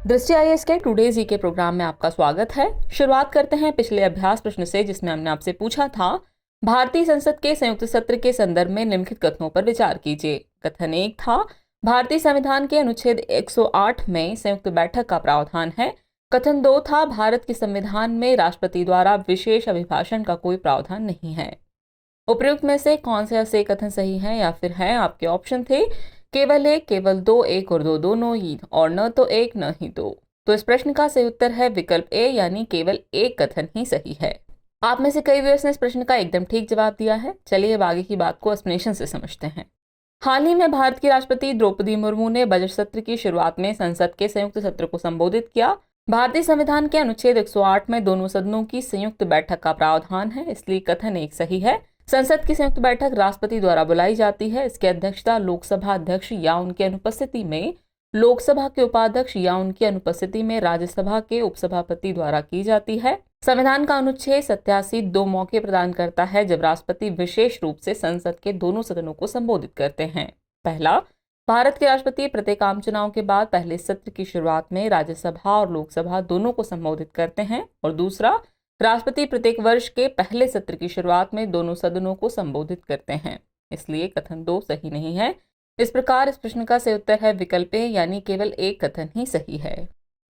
दृष्टि आईएएस के टुडे जी के प्रोग्राम में आपका स्वागत है। शुरुआत करते हैं पिछले अभ्यास प्रश्न से, जिसमें हमने आपसे पूछा था भारतीय संसद के संयुक्त सत्र के संदर्भ में निम्नलिखित कथनों पर विचार कीजिए। कथन 1 था भारतीय संविधान के अनुच्छेद 108 में संयुक्त बैठक का प्रावधान है। कथन 2 था भारत के संविधान में राष्ट्रपति द्वारा विशेष अभिभाषण का कोई प्रावधान नहीं है। उपयुक्त में से कौन से कथन सही हैं या फिर हैं? आपके ऑप्शन थे केवल एक, केवल दो, एक और दो दोनों ही, और न तो एक न ही दो। तो इस प्रश्न का सही उत्तर है विकल्प ए, यानी केवल एक कथन ही सही है। आप में से कई व्यूअर्स ने इस प्रश्न का एकदम ठीक जवाब दिया है। चलिए अब आगे की बात को एक्सप्लेनेशन से समझते हैं। हाल ही में भारत की राष्ट्रपति द्रौपदी मुर्मू ने बजट सत्र की शुरुआत में संसद के संयुक्त सत्र को संबोधित किया। भारतीय संविधान के अनुच्छेद 108 में दोनों सदनों की संयुक्त बैठक का प्रावधान है, इसलिए कथन एक सही है। संसद की संयुक्त बैठक राष्ट्रपति द्वारा बुलाई जाती है। इसकी अध्यक्षता लोकसभा अध्यक्ष या उनकी अनुपस्थिति में, लोकसभा के उपाध्यक्ष या उनकी अनुपस्थिति में राज्यसभा के उपसभापति द्वारा की जाती है। संविधान का अनुच्छेद 87 दो मौके प्रदान करता है जब राष्ट्रपति विशेष रूप से संसद के दोनों सदनों को संबोधित करते हैं। पहला, भारत के राष्ट्रपति प्रत्येक आम चुनाव के बाद पहले सत्र की शुरुआत में राज्यसभा और लोकसभा दोनों को संबोधित करते हैं, और दूसरा, राष्ट्रपति प्रत्येक वर्ष के पहले सत्र की शुरुआत में दोनों सदनों को संबोधित करते हैं, इसलिए कथन 2 सही नहीं है। इस प्रकार इस प्रश्न का सही उत्तर है विकल्प ए, यानी केवल एक कथन ही सही है।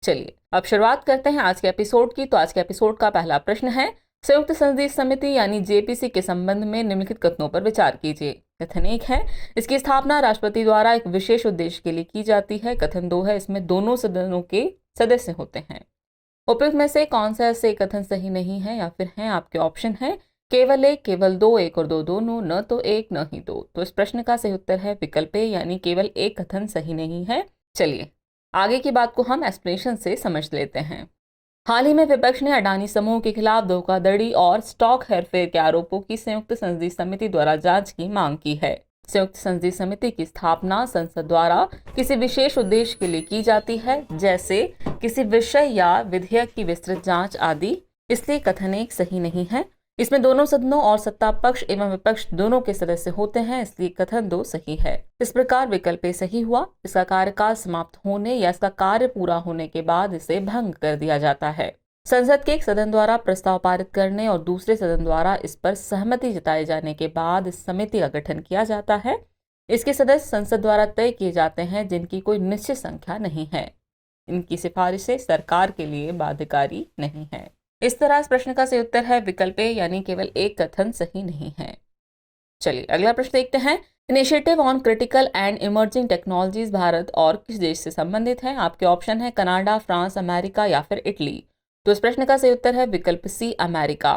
चलिए अब शुरुआत करते हैं आज के एपिसोड की। तो आज के एपिसोड का पहला प्रश्न है संयुक्त संसदीय समिति यानी जेपीसी के संबंध में निम्नलिखित कथनों पर विचार कीजिए। कथन 1 है इसकी स्थापना राष्ट्रपति द्वारा एक विशेष उद्देश्य के लिए की जाती है। कथन 2 है इसमें दोनों सदनों के सदस्य होते हैं। उपयुक्त में से कौन सा ऐसे कथन सही नहीं है या फिर हैं? आपके ऑप्शन है केवल एक, केवल दो, एक और दो दोनों, न तो एक न ही दो। तो इस प्रश्न का सही उत्तर है विकल्प ए, यानी केवल एक कथन सही नहीं है। चलिए आगे की बात को हम एक्सप्लेनेशन से समझ लेते हैं। हाल ही में विपक्ष ने अडानी समूह के खिलाफ धोखाधड़ी और स्टॉक हेरफेर के आरोपों की संयुक्त संसदीय समिति द्वारा जांच की मांग की है। संयुक्त संसदीय समिति की स्थापना संसद द्वारा किसी विशेष उद्देश्य के लिए की जाती है, जैसे किसी विषय या विधेयक की विस्तृत जांच आदि, इसलिए कथन 1 सही नहीं है। इसमें दोनों सदनों और सत्ता पक्ष एवं विपक्ष दोनों के सदस्य होते हैं, इसलिए कथन 2 सही है। इस प्रकार विकल्प ए सही हुआ। इसका कार्यकाल समाप्त होने या इसका कार्य पूरा होने के बाद इसे भंग कर दिया जाता है। संसद के एक सदन द्वारा प्रस्ताव पारित करने और दूसरे सदन द्वारा इस पर सहमति जताए जाने के बाद इस समिति का गठन किया जाता है। इसके सदस्य संसद द्वारा तय किए जाते हैं, जिनकी कोई निश्चित संख्या नहीं है। इनकी सिफारिशें सरकार के लिए बाध्यकारी नहीं है। इस तरह इस प्रश्न का सही उत्तर है विकल्प ए, यानी केवल एक कथन सही नहीं है। चलिए अगला प्रश्न देखते हैं। Initiative on critical and emerging technologies Bharat और किस देश से संबंधित है? आपके ऑप्शन है कनाडा, फ्रांस, अमेरिका या फिर इटली। तो इस प्रश्न का सही उत्तर है विकल्प सी, अमेरिका।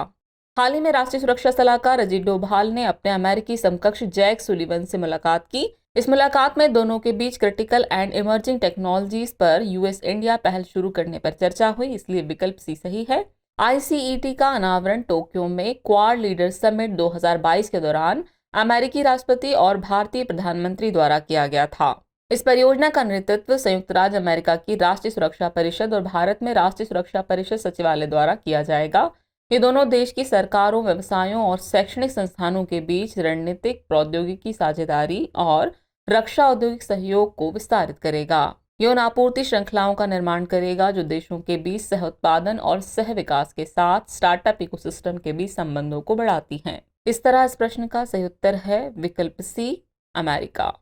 हाल ही में राष्ट्रीय सुरक्षा सलाहकार अजीत डोभाल ने अपने अमेरिकी समकक्ष जैक सुलिवन से मुलाकात की। इस मुलाकात में दोनों के बीच क्रिटिकल एंड इमर्जिंग टेक्नोलॉजीज पर यूएस इंडिया पहल शुरू करने पर चर्चा हुई, इसलिए विकल्प सी सही है। आईसीईटी का अनावरण टोक्यो में क्वाड लीडर समिट 2022 के दौरान अमेरिकी राष्ट्रपति और भारतीय प्रधानमंत्री द्वारा किया गया था। इस परियोजना का नेतृत्व संयुक्त राज्य अमेरिका की राष्ट्रीय सुरक्षा परिषद और भारत में राष्ट्रीय सुरक्षा परिषद सचिवालय द्वारा किया जाएगा। ये दोनों देश की सरकारों, व्यवसायों और शैक्षणिक संस्थानों के बीच रणनीतिक, प्रौद्योगिकी साझेदारी और रक्षा औद्योगिक सहयोग को विस्तारित करेगा। यौन आपूर्ति श्रृंखलाओं का निर्माण करेगा, जो देशों के बीच सह उत्पादन और सह विकास के साथ स्टार्टअप इकोसिस्टम के बीच संबंधों को बढ़ाती हैं। इस तरह इस प्रश्न का सही उत्तर है विकल्प सी, अमेरिका।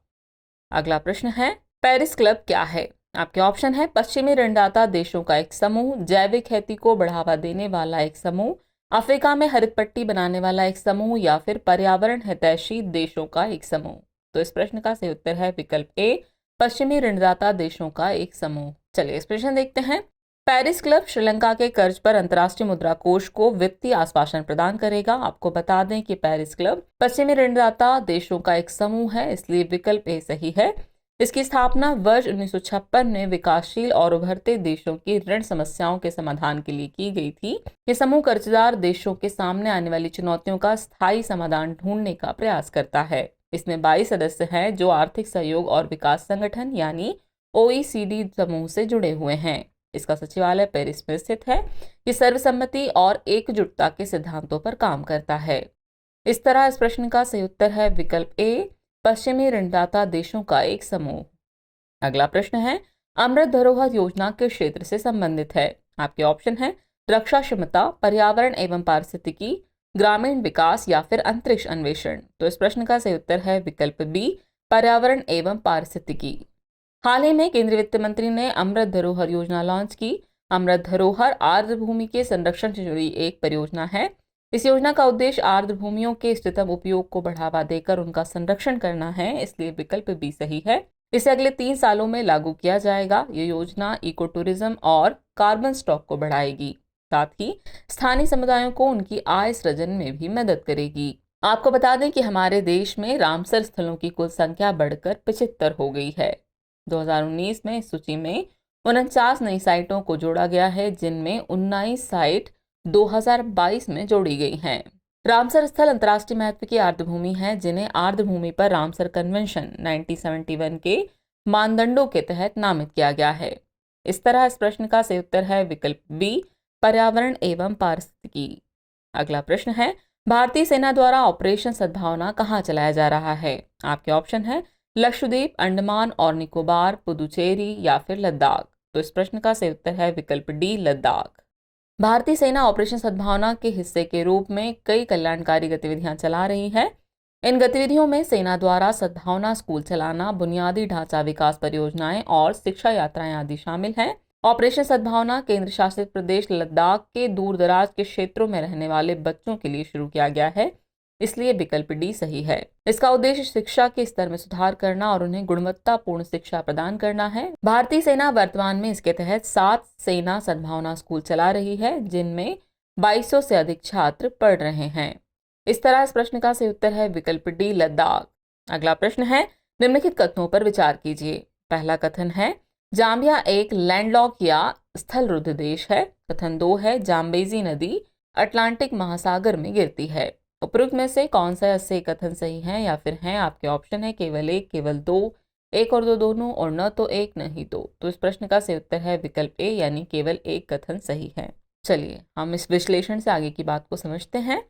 अगला प्रश्न है पेरिस क्लब क्या है? आपके ऑप्शन है पश्चिमी ऋणदाता देशों का एक समूह, जैविक खेती को बढ़ावा देने वाला एक समूह, अफ्रीका में हरित पट्टी बनाने वाला एक समूह या फिर पर्यावरण हितैषी देशों का एक समूह। तो इस प्रश्न का सही उत्तर है विकल्प ए, पश्चिमी ऋणदाता देशों का एक समूह। चलिए इस प्रश्न देखते हैं। पेरिस क्लब श्रीलंका के कर्ज पर अंतर्राष्ट्रीय मुद्रा कोष को वित्तीय आश्वासन प्रदान करेगा। आपको बता दें कि पेरिस क्लब पश्चिमी ऋणदाता देशों का एक समूह है, इसलिए विकल्प ए सही है। इसकी स्थापना वर्ष 1956 में विकासशील और उभरते देशों की ऋण समस्याओं के समाधान के लिए की गई थी। ये समूह कर्जदार देशों के सामने आने वाली चुनौतियों का स्थायी समाधान ढूंढने का प्रयास करता है। इसमें 22 सदस्य हैं जो आर्थिक सहयोग और विकास संगठन यानी ओईसीडी समूह से जुड़े हुए हैं। इसका सचिवालय पेरिस में स्थित है। ये सर्वसम्मति और एकजुटता के सिद्धांतों पर काम करता है। इस तरह इस प्रश्न का सही उत्तर है विकल्प ए, पश्चिमी ऋणदाता देशों का एक समूह। अगला प्रश्न है अमृत धरोहर योजना किस क्षेत्र से संबंधित है? आपके ऑप्शन है रक्षा क्षमता, पर्यावरण एवं पारिस्थितिकी, ग्रामीण विकास या फिर अंतरिक्ष अन्वेषण। तो इस प्रश्न का सही उत्तर है विकल्प बी, पर्यावरण एवं पारिस्थितिकी। हाल ही में केंद्रीय वित्त मंत्री ने अमृत धरोहर योजना लॉन्च की। अमृत धरोहर आर्द्र भूमि के संरक्षण से जुड़ी एक परियोजना है। इस योजना का उद्देश्य आर्द्र भूमियों के इष्टतम उपयोग को बढ़ावा देकर उनका संरक्षण करना है, इसलिए विकल्प बी सही है। इसे अगले 3 सालों में लागू किया जाएगा। ये योजना इको टूरिज्म और कार्बन स्टॉक को बढ़ाएगी, साथ ही स्थानीय समुदायों को उनकी आय सृजन में भी मदद करेगी। आपको बता दें कि हमारे देश में रामसर स्थलों की कुल संख्या बढ़कर 75 हो गई है। 2019 में इस सूची में 49 नई साइटों को जोड़ा गया है, जिनमें 19 साइट 2022 में जोड़ी गई हैं। रामसर स्थल अंतर्राष्ट्रीय महत्व की आर्द्र भूमि है, जिन्हें आर्द्र भूमि पर रामसर कन्वेंशन 1971 के मानदंडों के तहत नामित किया गया है। इस तरह इस प्रश्न का सही उत्तर है विकल्प बी, पर्यावरण एवं पारिस्थितिकी। अगला प्रश्न है, भारतीय सेना द्वारा ऑपरेशन सद्भावना कहाँ चलाया जा रहा है? आपके ऑप्शन है लक्षद्वीप, अंडमान और निकोबार, पुदुचेरी या फिर लद्दाख। तो इस प्रश्न का सही उत्तर है विकल्प डी, लद्दाख। भारतीय सेना ऑपरेशन सद्भावना के हिस्से के रूप में कई कल्याणकारी गतिविधियां चला रही है। इन गतिविधियों में सेना द्वारा सद्भावना स्कूल चलाना, बुनियादी ढांचा विकास परियोजनाएं और शिक्षा यात्राएं आदि शामिल हैं। ऑपरेशन सद्भावना केंद्र शासित प्रदेश लद्दाख के दूर दराज के क्षेत्रों में रहने वाले बच्चों के लिए शुरू किया गया है, इसलिए विकल्प डी सही है। इसका उद्देश्य शिक्षा के स्तर में सुधार करना और उन्हें गुणवत्तापूर्ण शिक्षा प्रदान करना है। भारतीय सेना वर्तमान में इसके तहत 7 सेना सद्भावना स्कूल चला रही है, जिनमें 2200 से अधिक छात्र पढ़ रहे हैं। इस तरह इस प्रश्न का सही उत्तर है विकल्प डी, लद्दाख। अगला प्रश्न है, निम्नलिखित कथनों पर विचार कीजिए। पहला कथन है जाम्बिया एक लैंडलॉक या स्थल रुद्ध देश है। कथन 2 है जाम्बेजी नदी अटलांटिक महासागर में गिरती है। उपरोक्त में से कौन सा से कथन सही है या फिर हैं? आपके ऑप्शन है केवल एक, केवल दो, एक और दो दोनों, और न तो एक न ही दो। तो इस प्रश्न का सही उत्तर है विकल्प ए, यानी केवल एक कथन सही है। चलिए हम इस विश्लेषण से आगे की बात को समझते हैं।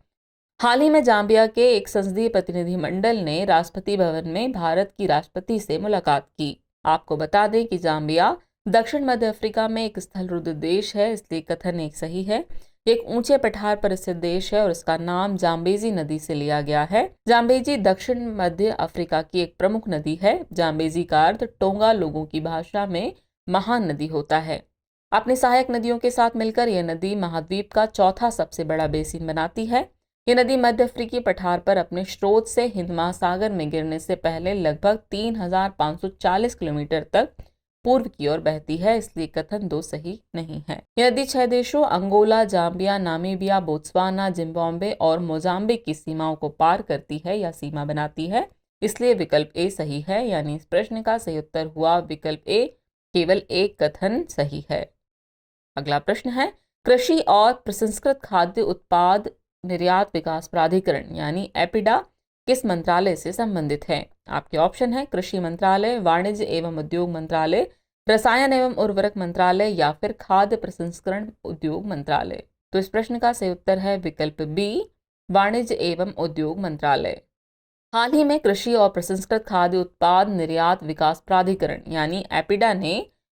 हाल ही में जाम्बिया के एक संसदीय प्रतिनिधिमंडल ने राष्ट्रपति भवन में भारत की राष्ट्रपति से मुलाकात की। आपको बता दें कि जाम्बिया दक्षिण मध्य अफ्रीका में एक स्थल रुद्ध देश है, इसलिए कथन एक सही है। एक ऊंचे पठार पर स्थित देश है और इसका नाम जाम्बेजी नदी से लिया गया है। जाम्बेजी दक्षिण मध्य अफ्रीका की एक प्रमुख नदी है। जाम्बेजी का अर्थ टोंगा लोगों की भाषा में महान नदी होता है। अपनी सहायक नदियों के साथ मिलकर यह नदी महाद्वीप का चौथा सबसे बड़ा बेसिन बनाती है। यह नदी मध्य अफ्रीकी पठार पर अपने स्रोत से हिंद महासागर में गिरने से पहले लगभग 3540 किलोमीटर तक पूर्व की ओर बहती है, इसलिए कथन 2 सही नहीं है। यह नदी 6 देशों Angola, Zambia, Namibia, Botswana, Zimbabwe और मोजाम्बिक की सीमाओं को पार करती है या सीमा बनाती है, इसलिए विकल्प ए सही है। यानी इस प्रश्न का सही उत्तर हुआ विकल्प ए, केवल एक कथन सही है। अगला प्रश्न है, कृषि और प्रसंस्कृत खाद्य उत्पाद निर्यात विकास प्राधिकरण यानी एपिडा किस मंत्रालय से संबंधित है? आपके ऑप्शन है कृषि मंत्रालय, वाणिज्य एवं उद्योग मंत्रालय, रसायन एवं उर्वरक मंत्रालय या फिर खाद्य प्रसंस्करण उद्योग मंत्रालय। तो इस प्रश्न का सही उत्तर है विकल्प बी, वाणिज्य एवं उद्योग मंत्रालय। हाल ही में कृषि और प्रसंस्कृत खाद्य उत्पाद निर्यात विकास प्राधिकरण यानी एपिडा ने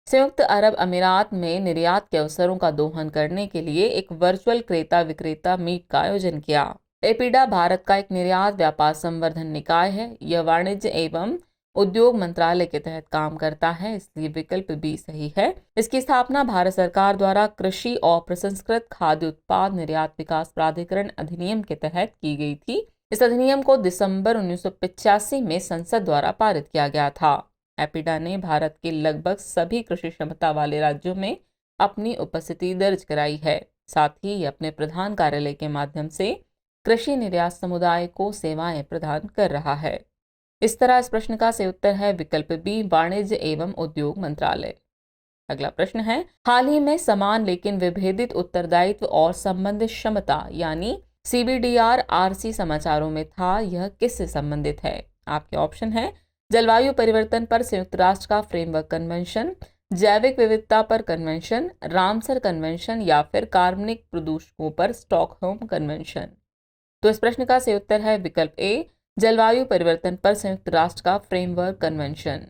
संयुक्त अरब अमीरात में निर्यात के अवसरों का दोहन करने के लिए एक वर्चुअल क्रेता विक्रेता मीट का आयोजन किया। एपिडा भारत का एक निर्यात व्यापार संवर्धन निकाय है। यह वाणिज्य एवं उद्योग मंत्रालय के तहत काम करता है, इसलिए विकल्प बी सही है। इसकी स्थापना भारत सरकार द्वारा कृषि और प्रसंस्कृत खाद्य उत्पाद निर्यात विकास प्राधिकरण अधिनियम के तहत की गई थी। इस अधिनियम को दिसंबर 1985 में संसद द्वारा पारित किया गया था। एपिडा ने भारत के लगभग सभी कृषि क्षमता वाले राज्यों में अपनी उपस्थिति दर्ज कराई है। साथ ही अपने प्रधान कार्यालय के माध्यम से कृषि निर्यात समुदाय को सेवाएं प्रदान कर रहा है। इस तरह इस प्रश्न का सही उत्तर है विकल्प बी, वाणिज्य एवं उद्योग मंत्रालय। अगला प्रश्न है, हाल ही में समान लेकिन विभेदित उत्तरदायित्व और संबंधित क्षमता यानी CBDR RC समाचारों में था, यह किससे संबंधित है? आपके ऑप्शन है जलवायु परिवर्तन पर संयुक्त राष्ट्र का फ्रेमवर्क कन्वेंशन, जैविक विविधता पर कन्वेंशन, रामसर कन्वेंशन या फिर कार्बनिक प्रदूषकों पर स्टॉकहोम कन्वेंशन। तो इस प्रश्न का सही उत्तर है विकल्प ए, जलवायु परिवर्तन पर संयुक्त राष्ट्र का फ्रेमवर्क कन्वेंशन।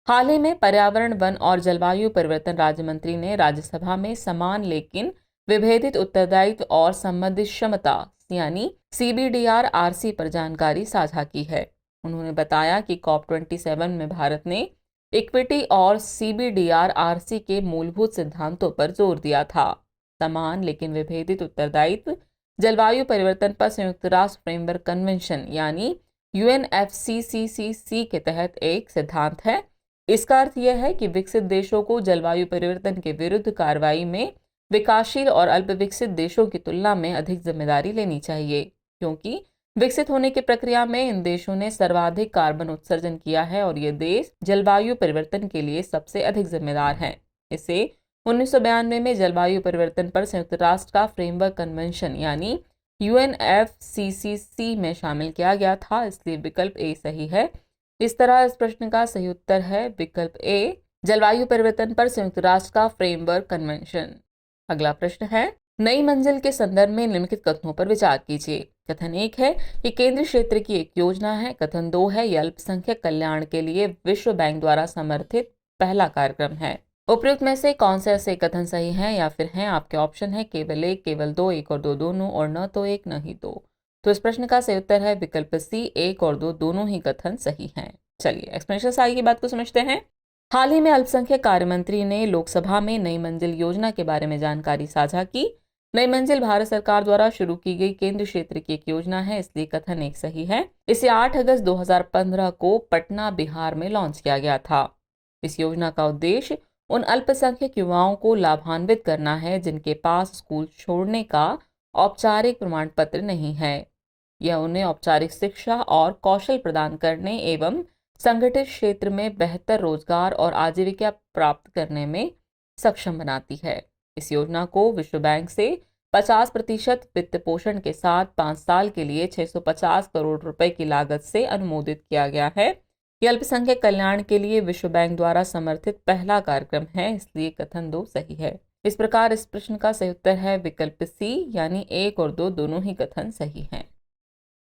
हाल ही में पर्यावरण, वन और जलवायु परिवर्तन राज्य मंत्री ने राज्यसभा में समान लेकिन विभेदित उत्तरदायित्व और संबंधित क्षमता यानी CBDR-RC पर जानकारी साझा की है। उन्होंने बताया कि COP27 में भारत ने इक्विटी और CBDR-RC के मूलभूत सिद्धांतों पर जोर दिया था। समान लेकिन विभेदित उत्तरदायित्व जलवायु परिवर्तन पर संयुक्त राष्ट्र फ्रेमवर्क कन्वेंशन यानी UNFCCC के तहत एक सिद्धांत है। इसका अर्थ यह है कि विकसित देशों को जलवायु परिवर्तन के विरुद्ध कार्रवाई में विकासशील और अल्पविकसित देशों की तुलना में अधिक जिम्मेदारी लेनी चाहिए, क्योंकि विकसित होने की प्रक्रिया में इन देशों ने सर्वाधिक कार्बन उत्सर्जन किया है और ये देश जलवायु परिवर्तन के लिए सबसे अधिक जिम्मेदार हैं। इसे 1992 में जलवायु परिवर्तन पर संयुक्त राष्ट्र का फ्रेमवर्क कन्वेंशन यानी UNFCCC में शामिल किया गया था, इसलिए विकल्प ए सही है। इस तरह इस प्रश्न का सही उत्तर है विकल्प ए, जलवायु परिवर्तन पर संयुक्त राष्ट्र का फ्रेमवर्क कन्वेंशन। अगला प्रश्न है, नई मंजिल के संदर्भ में निम्नलिखित कथनों पर विचार कीजिए। कथन 1 है कि केंद्रीय क्षेत्र की एक योजना है। कथन 2 है यह अल्पसंख्यक कल्याण के लिए विश्व बैंक द्वारा समर्थित पहला कार्यक्रम है। उपयुक्त में से कौन से ऐसे कथन सही हैं या फिर हैं? आपके ऑप्शन है केवल एक, केवल दो, एक और दो दोनों, और न तो एक न ही दो। तो इस प्रश्न का सही उत्तर है विकल्प सी, एक और दो दोनों ही कथन सही हैं। चलिए एक्सप्लेनेशन से आगे की बात को समझते हैं। हाल ही में अल्पसंख्यक कार्य मंत्री ने लोकसभा में नई मंजिल योजना के बारे में जानकारी साझा की। नई मंजिल भारत सरकार द्वारा शुरू की गई केंद्रीय क्षेत्र की एक योजना है, इसलिए कथन एक सही है। इसे 8 अगस्त 2015 को पटना, बिहार में लॉन्च किया गया था। इस योजना का उद्देश्य उन अल्पसंख्यक युवाओं को लाभान्वित करना है जिनके पास स्कूल छोड़ने का औपचारिक प्रमाण पत्र नहीं है। यह उन्हें औपचारिक शिक्षा और कौशल प्रदान करने एवं संगठित क्षेत्र में बेहतर रोजगार और आजीविका प्राप्त करने में सक्षम बनाती है। इस योजना को विश्व बैंक से 50% वित्त पोषण के साथ 5 साल के लिए 650 करोड़ रुपए की लागत से अनुमोदित किया गया है। यह अल्पसंख्यक कल्याण के लिए विश्व बैंक द्वारा समर्थित पहला कार्यक्रम है, इसलिए कथन 2 सही है। इस प्रकार इस प्रश्न का सही उत्तर है विकल्प सी, यानी 1 और 2 दोनों ही कथन सही हैं।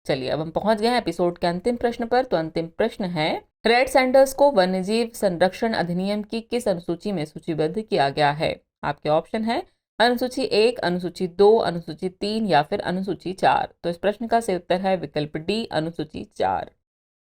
चलिए अब हम पहुंच गए हैं एपिसोड के अंतिम प्रश्न पर। तो अंतिम प्रश्न है, रेड सैंडर्स को वन्यजीव संरक्षण अधिनियम की किस अनुसूची में सूचीबद्ध किया गया है? आपके ऑप्शन है अनुसूची 1, अनुसूची 2, अनुसूची 3 या फिर अनुसूची 4। तो इस प्रश्न का सही उत्तर है विकल्प डी, अनुसूची 4।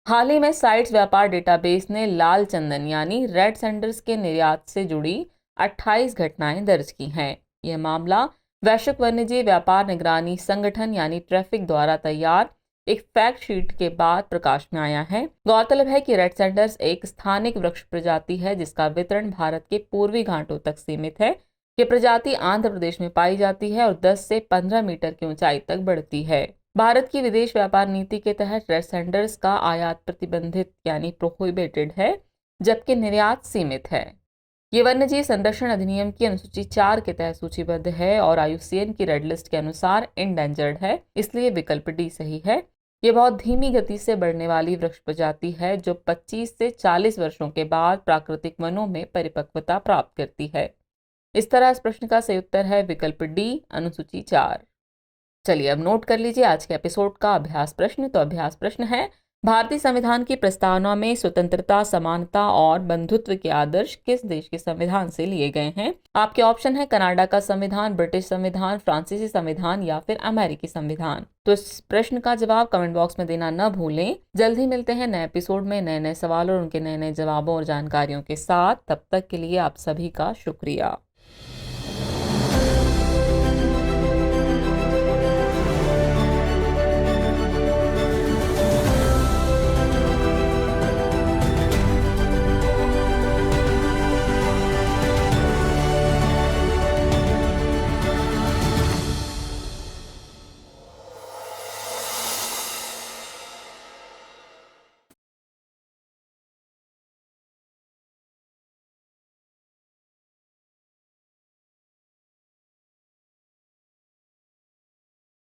हाल ही में साइट्स व्यापार डेटाबेस ने लाल चंदन यानी रेड सैंडर्स के निर्यात से जुड़ी 28 घटनाएं दर्ज की हैं। यह मामला वैश्विक वन्यजीव व्यापार निगरानी संगठन यानी ट्रैफिक द्वारा तैयार एक फैक्ट शीट के बाद प्रकाश में आया है। गौरतलब है कि रेड सैंडर्स एक स्थानिक वृक्ष प्रजाति है जिसका वितरण भारत के पूर्वी घाटों तक सीमित है। ये प्रजाति आंध्र प्रदेश में पाई जाती है और 10 से 15 मीटर की ऊंचाई तक बढ़ती है। भारत की विदेश व्यापार नीति के तहत रेड सैंडर्स का आयात प्रतिबंधित यानी प्रोहिबिटेड है, जबकि निर्यात सीमित है। ये वन्यजीव संरक्षण अधिनियम की अनुसूची 4 के तहत सूचीबद्ध है और IUCN की रेड लिस्ट के अनुसार इंडेंजर्ड है, इसलिए विकल्प डी सही है। ये बहुत धीमी गति से बढ़ने वाली वृक्ष प्रजाति है जो 25 से 40 वर्षों के बाद प्राकृतिक वनों में परिपक्वता प्राप्त करती है। इस तरह इस प्रश्न का सही उत्तर है विकल्प डी, अनुसूची 4। चलिए अब नोट कर लीजिए आज के एपिसोड का अभ्यास प्रश्न। तो अभ्यास प्रश्न है, भारतीय संविधान की प्रस्तावना में स्वतंत्रता, समानता और बंधुत्व के आदर्श किस देश के संविधान से लिए गए हैं? आपके ऑप्शन है कनाडा का संविधान, ब्रिटिश संविधान, फ्रांसीसी संविधान या फिर अमेरिकी संविधान। तो इस प्रश्न का जवाब कमेंट बॉक्स में देना न भूलें। जल्द ही मिलते हैं नए एपिसोड में नए नए सवालों और उनके नए नए जवाबों और जानकारियों के साथ। तब तक के लिए आप सभी का शुक्रिया।